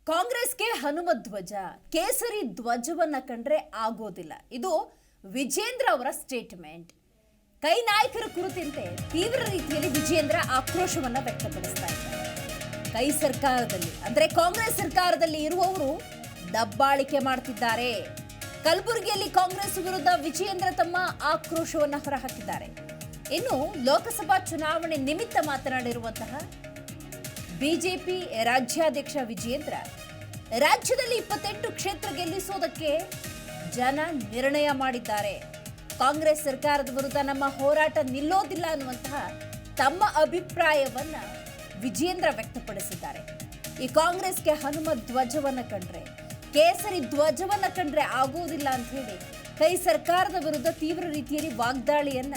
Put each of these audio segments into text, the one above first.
ಕಾಂಗ್ರೆಸ್ಗೆ ಹನುಮ ಧ್ವಜ ಕೇಸರಿ ಧ್ವಜವನ್ನ ಕಂಡ್ರೆ ಆಗೋದಿಲ್ಲ. ಇದು ವಿಜೇಂದ್ರ ಅವರ ಸ್ಟೇಟ್ಮೆಂಟ್. ಕೈ ನಾಯಕರ ಕುರಿತಂತೆ ತೀವ್ರ ರೀತಿಯಲ್ಲಿ ವಿಜೇಂದ್ರ ಆಕ್ರೋಶವನ್ನ ವ್ಯಕ್ತಪಡಿಸ್ತಾ ಇದ್ದಾರೆ. ಕೈ ಸರ್ಕಾರದಲ್ಲಿ ಅಂದ್ರೆ ಕಾಂಗ್ರೆಸ್ ಸರ್ಕಾರದಲ್ಲಿ ಇರುವವರು ದಬ್ಬಾಳಿಕೆ ಮಾಡ್ತಿದ್ದಾರೆ. ಕಲಬುರಗಿಯಲ್ಲಿ ಕಾಂಗ್ರೆಸ್ ವಿರುದ್ಧ ವಿಜೇಂದ್ರ ತಮ್ಮ ಆಕ್ರೋಶವನ್ನ ಹೊರಹಾಕಿದ್ದಾರೆ. ಇನ್ನು ಲೋಕಸಭಾ ಚುನಾವಣೆ ನಿಮಿತ್ತ ಮಾತನಾಡಿರುವಂತಹ ಬಿಜೆಪಿ ರಾಜ್ಯಾಧ್ಯಕ್ಷ ವಿಜೇಂದ್ರ, ರಾಜ್ಯದಲ್ಲಿ 28 ಕ್ಷೇತ್ರ ಗೆಲ್ಲಿಸೋದಕ್ಕೆ ಜನ ನಿರ್ಣಯ ಮಾಡಿದ್ದಾರೆ. ಕಾಂಗ್ರೆಸ್ ಸರ್ಕಾರದ ವಿರುದ್ಧ ನಮ್ಮ ಹೋರಾಟ ನಿಲ್ಲೋದಿಲ್ಲ ಅನ್ನುವಂತಹ ತಮ್ಮ ಅಭಿಪ್ರಾಯವನ್ನ ವಿಜೇಂದ್ರ ವ್ಯಕ್ತಪಡಿಸಿದ್ದಾರೆ. ಈ ಕಾಂಗ್ರೆಸ್ಗೆ ಹನುಮ ಧ್ವಜವನ್ನ ಕಂಡ್ರೆ, ಕೇಸರಿ ಧ್ವಜವನ್ನ ಕಂಡ್ರೆ ಆಗೋದಿಲ್ಲ ಅಂತ ಹೇಳಿ ಕೈ ಸರ್ಕಾರದ ವಿರುದ್ಧ ತೀವ್ರ ರೀತಿಯಲ್ಲಿ ವಾಗ್ದಾಳಿಯನ್ನ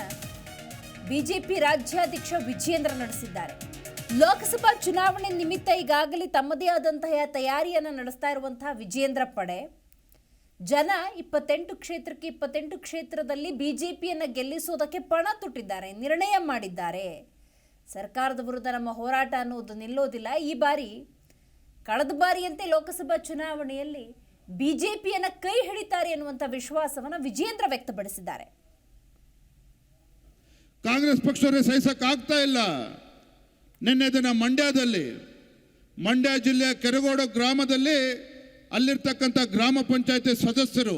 ಬಿಜೆಪಿ ರಾಜ್ಯಾಧ್ಯಕ್ಷ ವಿಜೇಂದ್ರ ನಡೆಸಿದ್ದಾರೆ. ಲೋಕಸಭಾ ಚುನಾವಣೆ ನಿಮಿತ್ತ ಈಗಾಗಲೇ ತಮ್ಮದೇ ಆದಂತಹ ತಯಾರಿಯನ್ನು ನಡೆಸ್ತಾ ಇರುವಂತಹ ವಿಜೇಂದ್ರ ಪಡೆ ಜನ 28 ಕ್ಷೇತ್ರದಲ್ಲಿ ಬಿಜೆಪಿಯನ್ನು ಗೆಲ್ಲಿಸೋದಕ್ಕೆ ಪಣ ತೊಟ್ಟಿದ್ದಾರೆ, ನಿರ್ಣಯ ಮಾಡಿದ್ದಾರೆ. ಸರ್ಕಾರದ ವಿರುದ್ಧ ನಮ್ಮ ಹೋರಾಟ ಅನ್ನೋದು ನಿಲ್ಲೋದಿಲ್ಲ. ಈ ಬಾರಿ ಕಳೆದ ಬಾರಿಯಂತೆ ಲೋಕಸಭಾ ಚುನಾವಣೆಯಲ್ಲಿ ಬಿಜೆಪಿಯನ್ನು ಕೈ ಹಿಡಿತಾರೆ ಅನ್ನುವಂಥ ವಿಶ್ವಾಸವನ್ನು ವಿಜೇಂದ್ರ ವ್ಯಕ್ತಪಡಿಸಿದ್ದಾರೆ. ಕಾಂಗ್ರೆಸ್ ಪಕ್ಷವರೇ ಸಹಿಸಕ್ಕಾಗ್ತಾ ಇಲ್ಲ. ನಿನ್ನೆ ದಿನ ಮಂಡ್ಯ ಜಿಲ್ಲೆಯ ಕೆರಗೋಡು ಗ್ರಾಮದಲ್ಲಿ ಅಲ್ಲಿರ್ತಕ್ಕಂಥ ಗ್ರಾಮ ಪಂಚಾಯತಿ ಸದಸ್ಯರು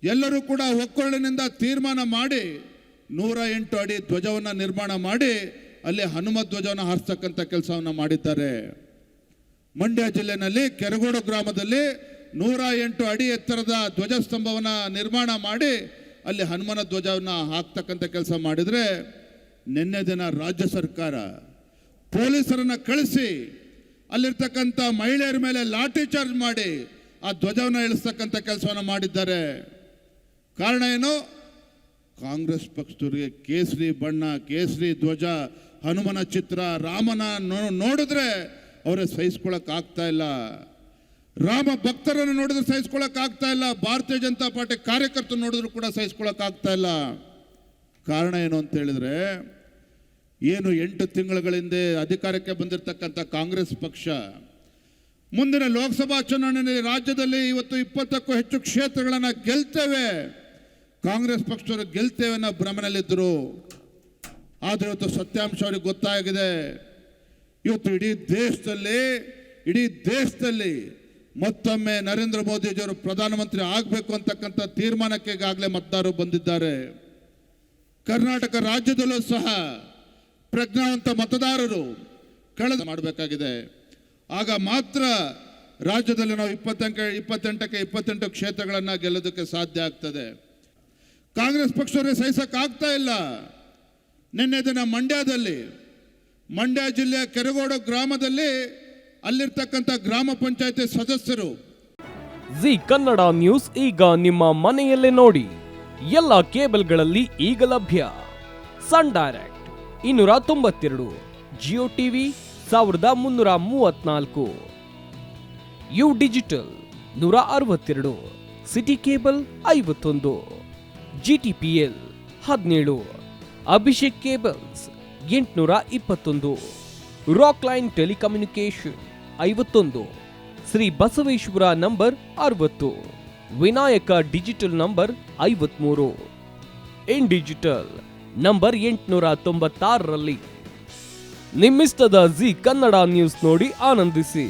ಎಲ್ಲರೂ ಕೂಡ ಒಕ್ಕೊರಳಿನಿಂದ ತೀರ್ಮಾನ ಮಾಡಿ 108 ಅಡಿ ಧ್ವಜವನ್ನು ನಿರ್ಮಾಣ ಮಾಡಿ ಅಲ್ಲಿ ಹನುಮ ಧ್ವಜವನ್ನು ಹಾರಿಸ್ತಕ್ಕಂಥ ಕೆಲಸವನ್ನು ಮಾಡಿದ್ದಾರೆ. ಮಂಡ್ಯ ಜಿಲ್ಲೆಯಲ್ಲಿ ಕೆರಗೋಡು ಗ್ರಾಮದಲ್ಲಿ 108 ಅಡಿ ಎತ್ತರದ ಧ್ವಜಸ್ತಂಭವನ್ನು ನಿರ್ಮಾಣ ಮಾಡಿ ಅಲ್ಲಿ ಹನುಮನ ಧ್ವಜವನ್ನು ಹಾಕ್ತಕ್ಕಂಥ ಕೆಲಸ ಮಾಡಿದರೆ, ನಿನ್ನೆ ದಿನ ರಾಜ್ಯ ಸರ್ಕಾರ ಪೊಲೀಸರನ್ನು ಕಳಿಸಿ ಅಲ್ಲಿರ್ತಕ್ಕಂಥ ಮಹಿಳೆಯರ ಮೇಲೆ ಲಾಠಿ ಚಾರ್ಜ್ ಮಾಡಿ ಆ ಧ್ವಜವನ್ನು ಇಳಿಸ್ತಕ್ಕಂಥ ಕೆಲಸವನ್ನು ಮಾಡಿದ್ದಾರೆ. ಕಾರಣ ಏನು? ಕಾಂಗ್ರೆಸ್ ಪಕ್ಷದವರಿಗೆ ಕೇಸರಿ ಬಣ್ಣ, ಕೇಸರಿ ಧ್ವಜ, ಹನುಮನ ಚಿತ್ರ, ರಾಮನ ನೋಡಿದ್ರೆ ಅವರೇ ಸಹಿಸ್ಕೊಳ್ಳೋಕ್ಕಾಗ್ತಾ ಇಲ್ಲ. ರಾಮ ಭಕ್ತರನ್ನು ನೋಡಿದ್ರೆ ಸಹಿಸ್ಕೊಳ್ಳೋಕ್ಕಾಗ್ತಾ ಇಲ್ಲ. ಭಾರತೀಯ ಜನತಾ ಪಾರ್ಟಿ ಕಾರ್ಯಕರ್ತರು ನೋಡಿದ್ರು ಕೂಡ ಸಹಿಸ್ಕೊಳ್ಳೋಕ್ಕಾಗ್ತಾ ಇಲ್ಲ. ಕಾರಣ ಏನು ಅಂತ ಹೇಳಿದ್ರೆ, ಏನು 8 ತಿಂಗಳುಗಳಿಂದ ಅಧಿಕಾರಕ್ಕೆ ಬಂದಿರತಕ್ಕಂಥ ಕಾಂಗ್ರೆಸ್ ಪಕ್ಷ ಮುಂದಿನ ಲೋಕಸಭಾ ಚುನಾವಣೆಯಲ್ಲಿ ರಾಜ್ಯದಲ್ಲಿ ಇವತ್ತು 20ಕ್ಕೂ ಹೆಚ್ಚು ಕ್ಷೇತ್ರಗಳನ್ನು ಗೆಲ್ತೇವೆ, ಕಾಂಗ್ರೆಸ್ ಪಕ್ಷದವರು ಗೆಲ್ತೇವೆ ಅನ್ನೋ ಭ್ರಮೆಯಲ್ಲಿದ್ದರು. ಆದರೆ ಇವತ್ತು ಸತ್ಯಾಂಶ ಅವ್ರಿಗೆ ಗೊತ್ತಾಗಿದೆ. ಇವತ್ತು ಇಡೀ ದೇಶದಲ್ಲಿ ಮತ್ತೊಮ್ಮೆ ನರೇಂದ್ರ ಮೋದಿಜಿಯವರು ಪ್ರಧಾನಮಂತ್ರಿ ಆಗಬೇಕು ಅಂತಕ್ಕಂಥ ತೀರ್ಮಾನಕ್ಕೆ ಈಗಾಗಲೇ ಮತದಾರರು ಬಂದಿದ್ದಾರೆ. ಕರ್ನಾಟಕ ರಾಜ್ಯದಲ್ಲೂ ಸಹ ಪ್ರಜ್ಞಾವಂತ ಮತದಾರರು ಕಳೆದ ಮಾಡಬೇಕಾಗಿದೆ. ಆಗ ಮಾತ್ರ ರಾಜ್ಯದಲ್ಲಿ ನಾವು 28ಕ್ಕೆ 28 ಕ್ಷೇತ್ರಗಳನ್ನು ಗೆಲ್ಲೋದಕ್ಕೆ ಸಾಧ್ಯ ಆಗ್ತದೆ. ಕಾಂಗ್ರೆಸ್ ಪಕ್ಷವರೇ ಸಹಿಸಕ್ಕಾಗ್ತಾ ಇಲ್ಲ. ನಿನ್ನೆ ದಿನ ಮಂಡ್ಯ ಜಿಲ್ಲೆಯ ಕೆರಗೋಡು ಗ್ರಾಮದಲ್ಲಿ ಅಲ್ಲಿರ್ತಕ್ಕಂಥ ಗ್ರಾಮ ಪಂಚಾಯತಿ ಸದಸ್ಯರು ಜಿ ಕನ್ನಡ ನ್ಯೂಸ್ ಈಗ ನಿಮ್ಮ ಮನೆಯಲ್ಲೇ ನೋಡಿ. ಎಲ್ಲ ಕೇಬಲ್ಗಳಲ್ಲಿ ಈಗ ಲಭ್ಯ. Sun Direct 292, Jio TV 1334, U digital 162, city cable 51, GTPL 17, Abhishek cables 821, rock line telecommunication 51, Shri Basaveshwara number 60, Vinayaka digital number 53, in digital number 896ರಲ್ಲಿ. ನಿಮ್ಮಿಸ್ತದ ಜಿ ಕನ್ನಡ ನ್ಯೂಸ್ ನೋಡಿ ಆನಂದಿಸಿ.